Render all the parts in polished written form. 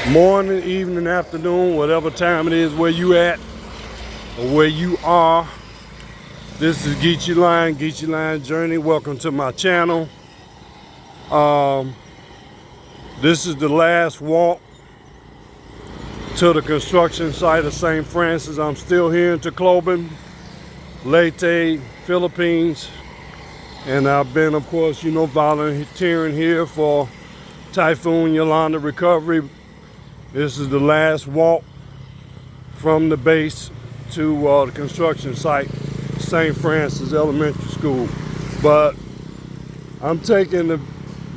Morning, evening, afternoon, whatever time it is where you at or where you are. This is Geechee Line Journey. Welcome to my channel. This is the last walk to the construction site of St. Francis. I'm still here in Tacloban, Leyte, Philippines. And I've been, of course, volunteering here for Typhoon, Yolanda recovery. This is the last walk from the base to the construction site, St. Francis Elementary School. But I'm taking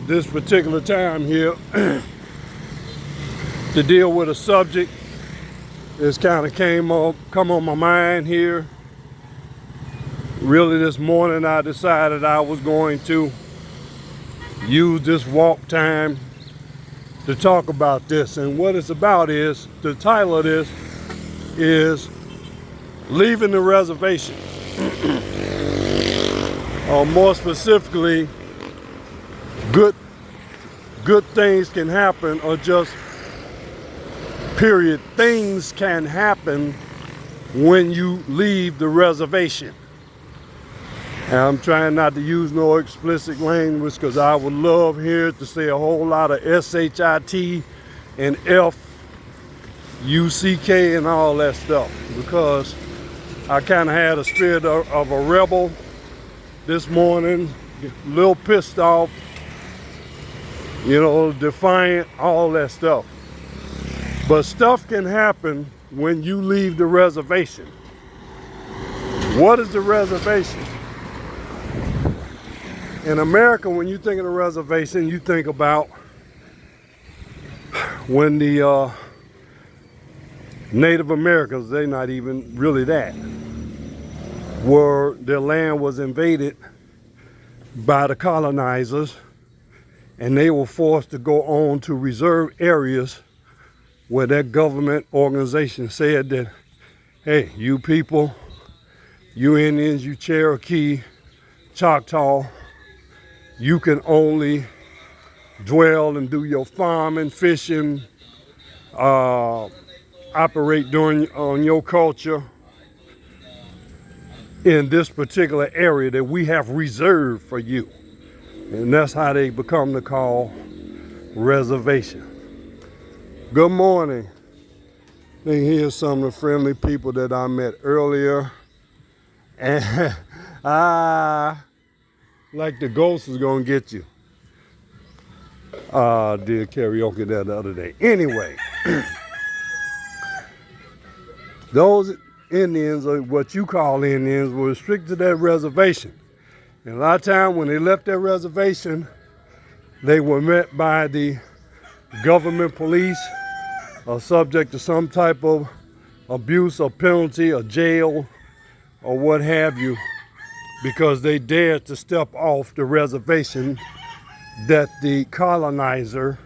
this particular time here to deal with a subject that's kind of come on my mind here. Really, this morning I decided I was going to use this walk time to talk about this. And what it's about is, the title of this is Leaving the Reservation. Or more specifically, good things can happen, or just period, things can happen when you leave the reservation. And I'm trying not to use no explicit language because I would love here to say a whole lot of S-H-I-T and F-U-C-K and all that stuff, because I kind of had a spirit of a rebel this morning, a little pissed off, defiant, all that stuff. But stuff can happen when you leave the reservation. What is the reservation? In America, when you think of the reservation, you think about when the Native Americans, they're not even really that, their land was invaded by the colonizers, and they were forced to go on to reserve areas where that government organization said that, hey, you people, you Indians, you Cherokee, Choctaw, you can only dwell and do your farming, fishing, operate on your culture in this particular area that we have reserved for you. And that's how they become to call reservation. Good morning. And here's some of the friendly people that I met earlier. And like the ghost is gonna get you. Did karaoke that the other day. Anyway, those Indians, or what you call Indians, were restricted to that reservation. And a lot of times when they left that reservation, they were met by the government police, or subject to some type of abuse or penalty or jail or what have you, because they dared to step off the reservation that the colonizer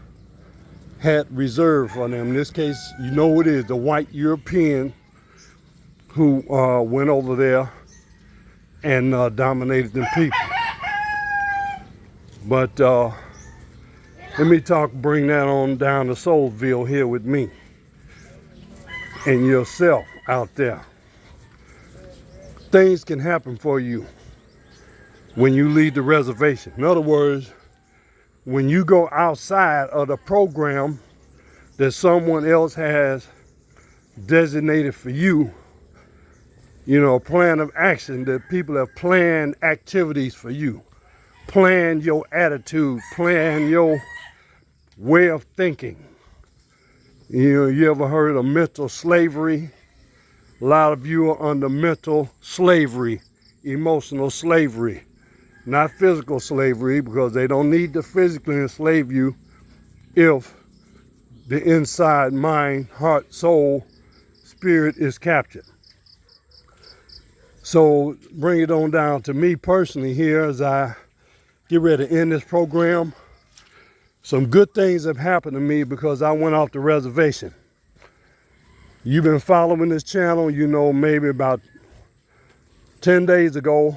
had reserved for them. In this case, you know who it is, the white European who went over there and dominated them people. But let me bring that on down to Soulsville here with me and yourself out there. Things can happen for you when you leave the reservation. In other words, when you go outside of the program that someone else has designated for you, a plan of action that people have planned activities for you, plan your attitude, plan your way of thinking. You ever heard of mental slavery? A lot of you are under mental slavery, emotional slavery, not physical slavery, because they don't need to physically enslave you if the inside mind, heart, soul, spirit is captured. So bring it on down to me personally here as I get ready to end this program. Some good things have happened to me because I went off the reservation. You've been following this channel, maybe about 10 days ago,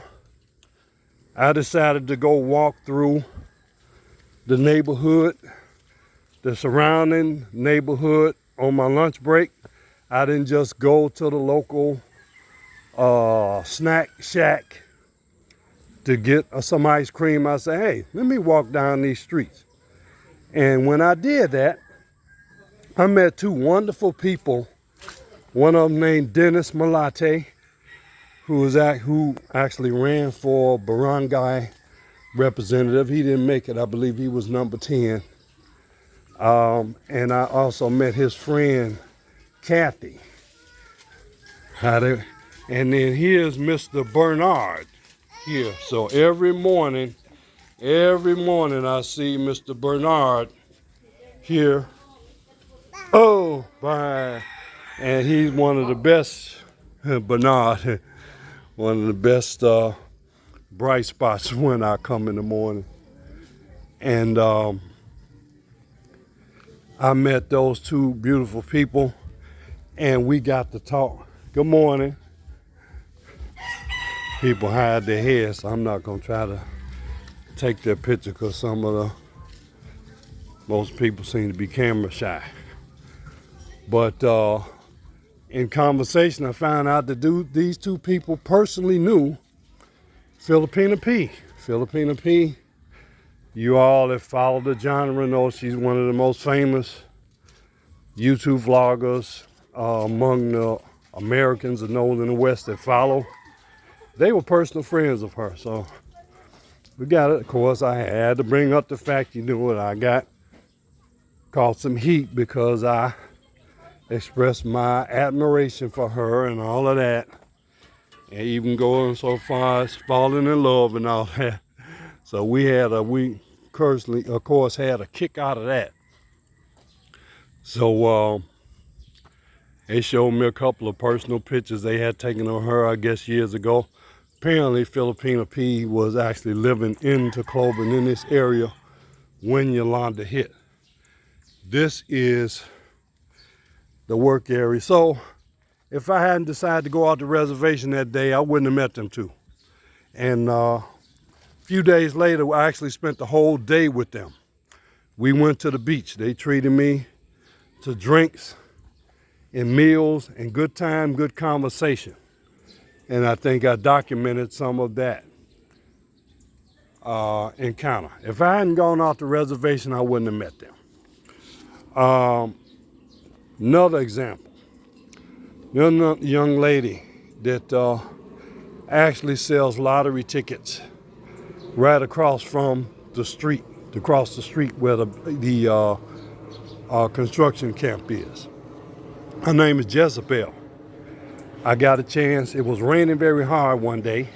I decided to go walk through the neighborhood the surrounding neighborhood on my lunch break. I didn't just go to the local snack shack to get some ice cream. I said, hey, let me walk down these streets. And when I did that, I met two wonderful people. One of them named Dennis Malate, who actually ran for barangay representative. He didn't make it. I believe he was number 10. And I also met his friend, Kathy. And then here's Mr. Bernard here. So every morning I see Mr. Bernard here. Oh, bye. And he's one of the best, Bernard, one of the best bright spots when I come in the morning. And I met those two beautiful people and we got to talk. Good morning. People hide their heads, so I'm not gonna try to take their picture because most people seem to be camera shy. But in conversation, I found out that these two people personally knew Filipina P. Filipina P, you all that follow the genre know she's one of the most famous YouTube vloggers among the Americans, the North and the West that follow. They were personal friends of hers, so we got it. Of course, I had to bring up the fact, you know what I got. Caught some heat because I expressed my admiration for her and all of that. And even going so far as falling in love and all that. So we personally, of course, had a kick out of that. So they showed me a couple of personal pictures they had taken of her, I guess, years ago. Apparently, Filipina P was actually living in TACLOBAN in this area when Yolanda hit. This is the work area. So if I hadn't decided to go out the reservation that day, I wouldn't have met them two. And a few days later, I actually spent the whole day with them. We went to the beach. They treated me to drinks and meals and good time, good conversation. And I think I documented some of that encounter. If I hadn't gone off the reservation, I wouldn't have met them. Another example, young lady that actually sells lottery tickets right across from the street, across the street where the construction camp is. Her name is Jezebel. I got a chance. It was raining very hard one day,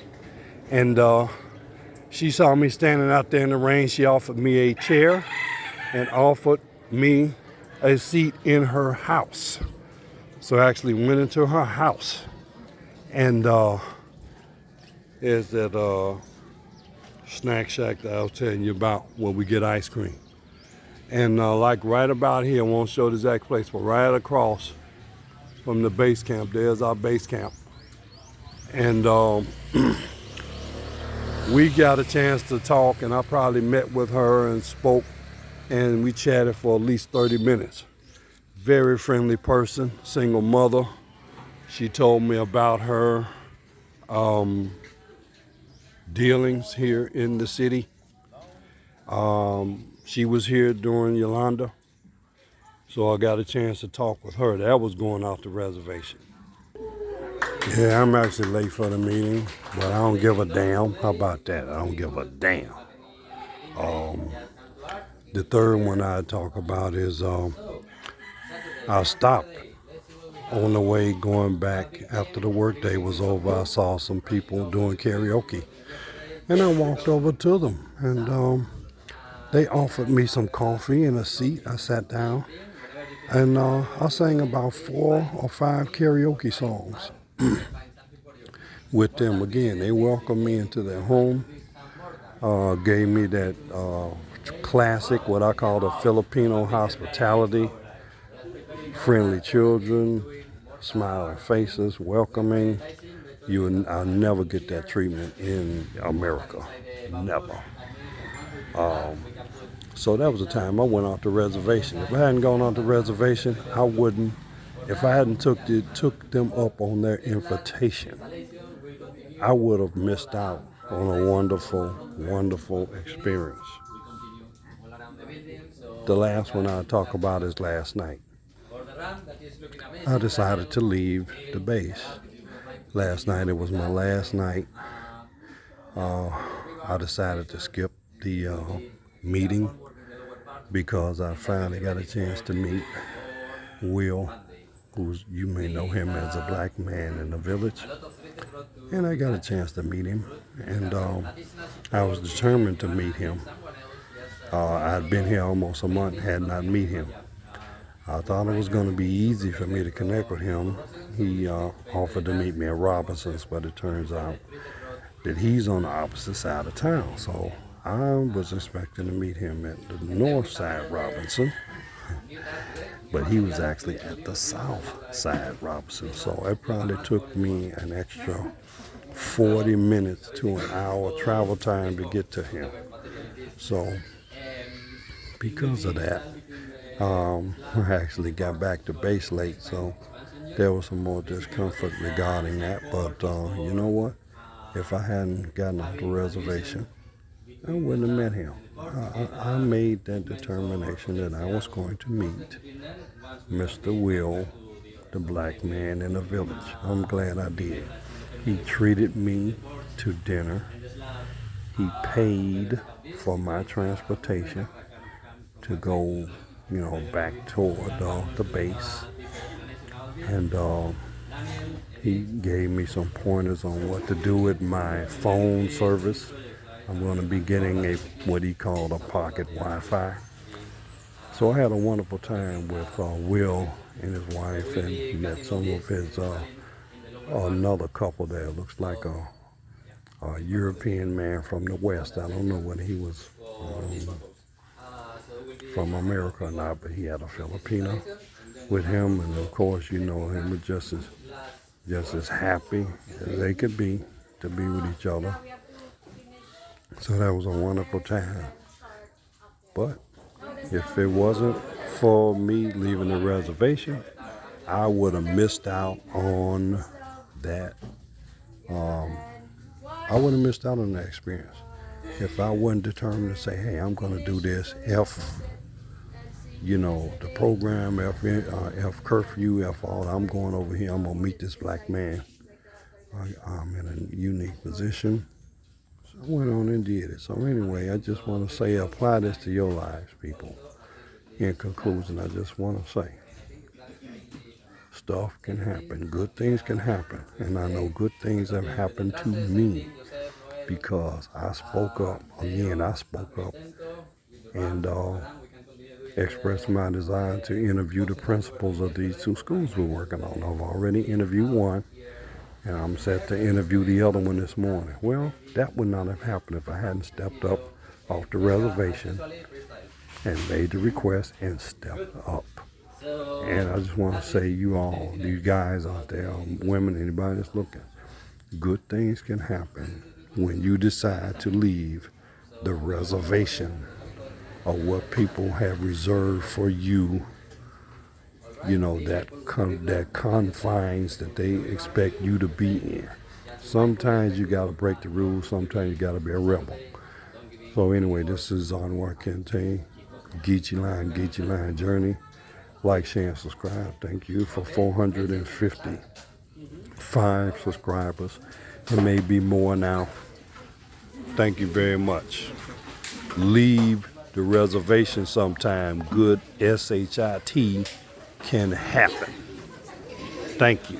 and she saw me standing out there in the rain. She offered me a chair and offered me a seat in her house. So I actually went into her house, and there's that snack shack that I was telling you about where we get ice cream. And like right about here, I won't show the exact place, but right across from the base camp, there's our base camp. And we got a chance to talk, and I probably met with her and spoke, and we chatted for at least 30 minutes. Very friendly person, single mother. She told me about her dealings here in the city. She was here during Yolanda, so I got a chance to talk with her. That was going off the reservation. Yeah, I'm actually late for the meeting, but I don't give a damn. How about that? I don't give a damn. The third one I talk about is I stopped on the way going back after the workday was over. I saw some people doing karaoke, and I walked over to them, and they offered me some coffee and a seat. I sat down, and I sang about 4 or 5 karaoke songs with them. Again, they welcomed me into their home, gave me that classic, what I call the Filipino hospitality. Friendly children, smiling faces, welcoming. I'll never get that treatment in America. Never. So that was the time I went off the reservation. If I hadn't gone off the reservation, I wouldn't. If I hadn't took them up on their invitation, I would have missed out on a wonderful, wonderful experience. The last one I'll talk about is last night. I decided to leave the base. Last night, it was my last night. I decided to skip the meeting because I finally got a chance to meet Will, you may know him as a black man in the village. And I got a chance to meet him, and I was determined to meet him. I'd been here almost a month, had not met him. I thought it was going to be easy for me to connect with him. He offered to meet me at Robinson's, but it turns out that he's on the opposite side of town. So I was expecting to meet him at the north side Robinson, but he was actually at the south side Robinson. So it probably took me an extra 40 minutes to an hour travel time to get to him. So because of that, I actually got back to base late, so there was some more discomfort regarding that. But you know what? If I hadn't gotten off the reservation, I wouldn't have met him. I made that determination that I was going to meet Mr. Will, the black man in the village. I'm glad I did. He treated me to dinner. He paid for my transportation to go, back toward the base. And he gave me some pointers on what to do with my phone service. I'm going to be getting what he called a pocket Wi-Fi. So I had a wonderful time with Will and his wife, and met some of his another couple there. Looks like a European man from the West. I don't know whether he was from America or not, but he had a Filipino with him, and of course, him was just as happy as they could be to be with each other. So that was a wonderful time. But if it wasn't for me leaving the reservation, I would have missed out on that. I would have missed out on that experience. If I wasn't determined to say, hey, I'm going to do this, the program, F curfew, F all, I'm going over here, I'm going to meet this black man. I'm in a unique position. So I went on and did it. So anyway, I just want to say, apply this to your lives, people. In conclusion, I just want to say, stuff can happen. Good things can happen. And I know good things have happened to me because I spoke up. Again, I spoke up and expressed my desire to interview the principals of these two schools we're working on. I've already interviewed one, and I'm set to interview the other one this morning. Well, that would not have happened if I hadn't stepped up off the reservation and made the request and stepped up. And I just want to say, you all, you guys out there, women, anybody that's looking, good things can happen when you decide to leave the reservation of what people have reserved for you, that confines that they expect you to be in. Sometimes you got to break the rules. Sometimes you got to be a rebel. So anyway, this is Onward Kente, Geechee Line Journey. Like, share, and subscribe. Thank you for 455 subscribers. There may be more now. Thank you very much. Leave the reservation sometime. Good SHIT can happen. Thank you.